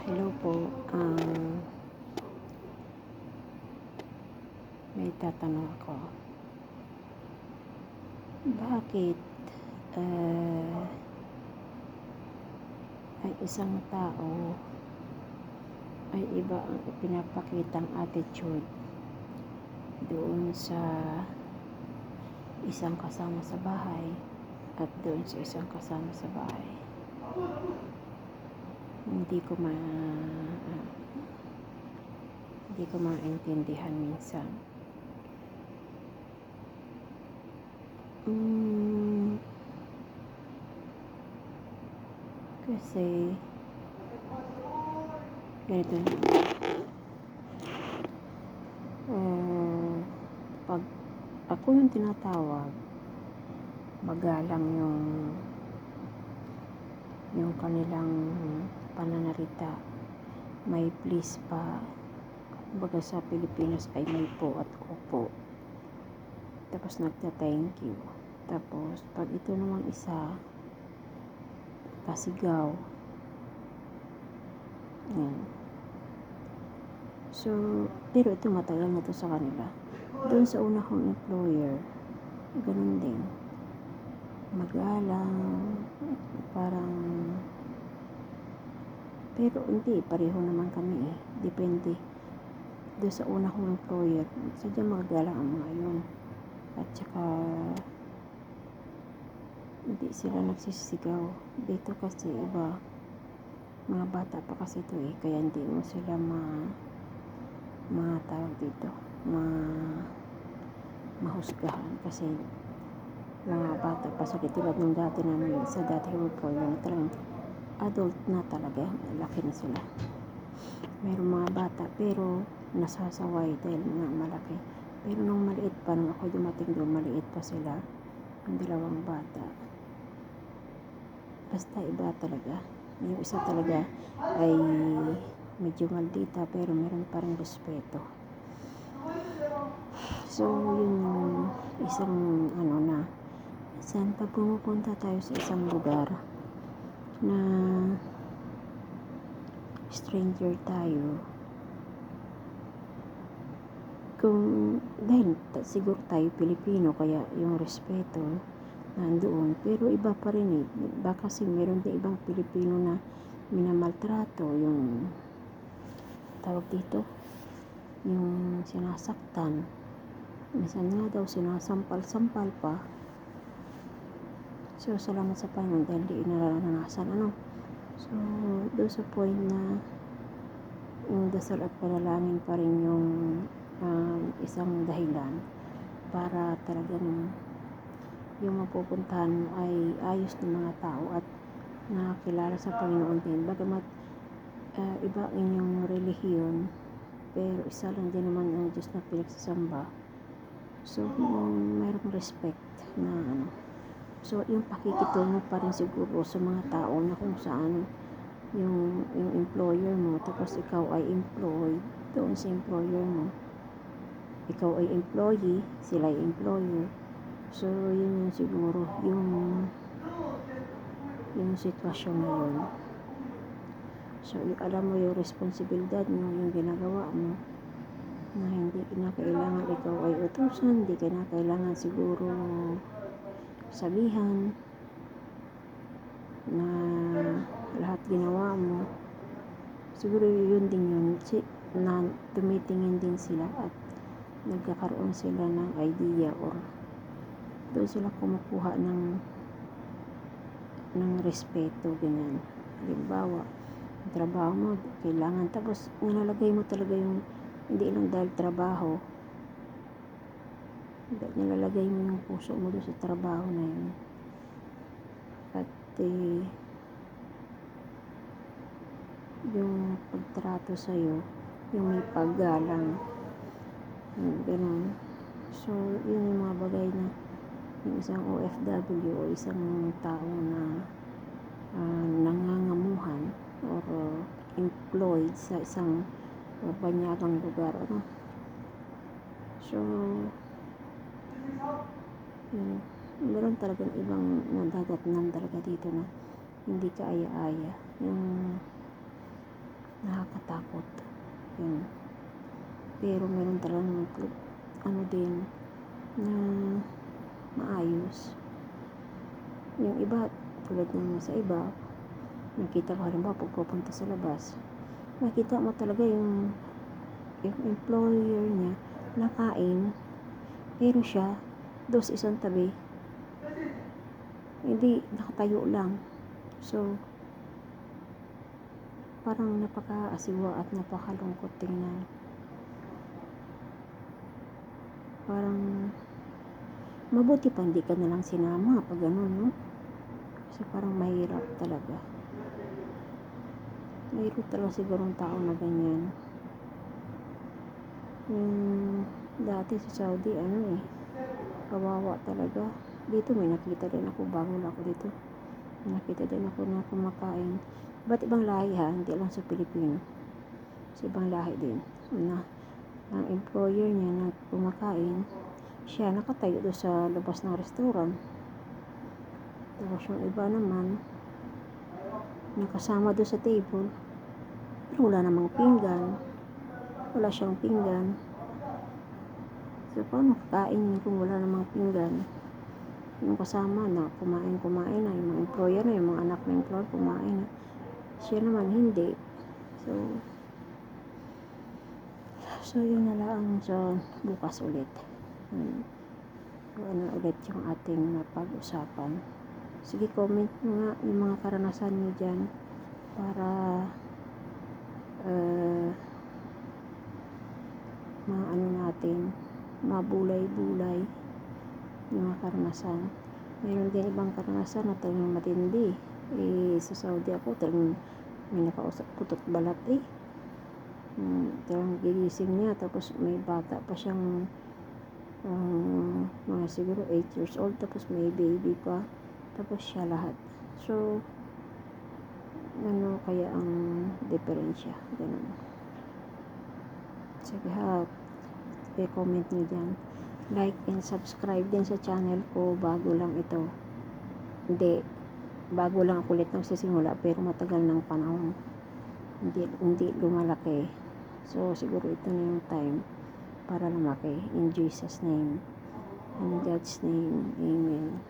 Hello po. May tatanong ako. Bakit ay isang tao ay iba ang ipinapakitang attitude doon sa isang kasama sa bahay at doon sa isang kasama sa bahay? Hindi ko maintindihan minsan. Kasi ganito na. Pag ako yung tinatawag, magalang yung kanilang pananalita. May please pa. Kumbaga sa Pilipinas ay may po at opo. Tapos nagta-thank you. Tapos pag ito namang isa, pasigaw. Yan. So, pero ito matagal na to sa kanila. Doon sa una kong employer, ganun din. Magalang, parang, pero hindi, pareho naman kami eh. Depende. Doon sa una kong employer, sadyang magalang ang mga yun. At saka, hindi sila nagsisigaw. Dito kasi iba, mga bata pa kasi ito eh, kaya hindi mo sila matawag dito, mahusgahan kasi mga bata pa sila. Tulad ng dati namin sa dati kong employer na talagang adult na talaga, malaki na sila. Mayroong mga bata pero nasasaway dahil nga malaki. Pero nung maliit pa, nung ako dumating doon, maliit pa sila, yung dalawang bata. Basta iba talaga. Yung isa talaga ay medyo maldita pero meron pa rin respeto. So, yun yung isang na saan pag pumupunta tayo sa isang lugar na stranger tayo, kung dahil siguro tayo Pilipino kaya yung respeto nandoon, pero iba pa rin eh. Baka kasi meron din ibang Pilipino na minamaltrato, yung tawag dito, yung sinasaktan, minsan nga daw sinasampal-sampal pa. So salamat sa Panginoon dahil di nararanasan So doon sa point na yung dasal at panalangin pa rin yung isang dahilan para talagang yung mapupuntahan mo ay ayos ng mga tao at nakakilala sa Panginoon din. Bagamat iba ang inyong relihiyon, pero isa lang din naman ang Diyos na pinagsasamba. So mayroong respect na so yung pakikitungo pa rin siguro sa mga tao na kung saan yung employer mo, tapos ikaw ay employed doon sa employer mo. Ikaw ay employee, sila ay employer. So, yun yung siguro, yung sitwasyon na yun. So, alam mo yung responsibilidad mo, yung ginagawa mo, na hindi na kailangan ikaw ay utusan, hindi ka na kailangan siguro sabihan na lahat ginawa mo. Siguro yun din yun, na tumitingin din sila at nagkakaroon sila ng idea or doon sila kumukuha ng respeto, ganyan. Halimbawa, ang trabaho mo, kailangan, tapos nilalagay mo talaga yung, hindi lang dahil trabaho, nilalagay mo yung puso mo doon sa trabaho na yun. At yung pagtrato sa'yo, yung may paggalang, ganun. So, yun yung mga bagay na yung isang OFW o isang tao na nangangamuhan or employed sa isang banyagang lugar, So, meron talagang ibang nadadatnan talaga dito na hindi ka aya-aya. Yung nakakatakot. Yun. Pero meron talagang ano din na maayos. Yung iba, tulad ng sa iba, nakita ko halimbawa pag pupunta sa labas, makita mo talaga yung employer niya nakain, pero siya doon sa isang tabi, hindi, nakatayo lang. So, parang napaka-asiwa at napakalungkot tingnan. Parang mabuti pa hindi ka nalang sinama pag ganun, no? Kasi parang mahirap talaga. Mahirap talaga sigurong tao na ganyan. Dati sa Saudi, kawawa talaga. Dito may nakita din ako, bago lang ako dito. May nakita din ako na kumakain. Ba't ibang lahi ha? Hindi lang sa Pilipino. Sa ibang lahi din. Ang employer niya na kumakain, siya nakatayo doon sa labas ng restaurant. Tapos yung iba naman, nakasama doon sa table. Pero wala namang pinggan. Wala siyang pinggan. So, paano kakain kung wala namang pinggan? Yung kasama na, kumain na. Yung mga employer na, yung mga anak ng employer, kumain na. Siya naman, hindi. So yun na lang. So, bukas ulit. Ulit yung ating napag-usapan. Sige, comment nyo nga yung mga karanasan nyo dyan para maano natin, mabulay-bulay yung mga karanasan. Mayroon din ibang karanasan na talagang matindi. Sa Saudi ako, talagang may nakausap, putot balat talagang gigising niya, tapos may bata pa siyang mga siguro 8 years old, tapos may baby pa, tapos siya lahat. So, ano kaya ang diferensya? Ganun. Sige ha, i-comment nyo dyan. Like and subscribe din sa channel ko, bago lang ito. Hindi, bago lang ako ulit nagsisimula, pero matagal ng panahon. Hindi lumalaki. So, siguro ito na yung time para lumaki. In Jesus' name. In God's name. Amen.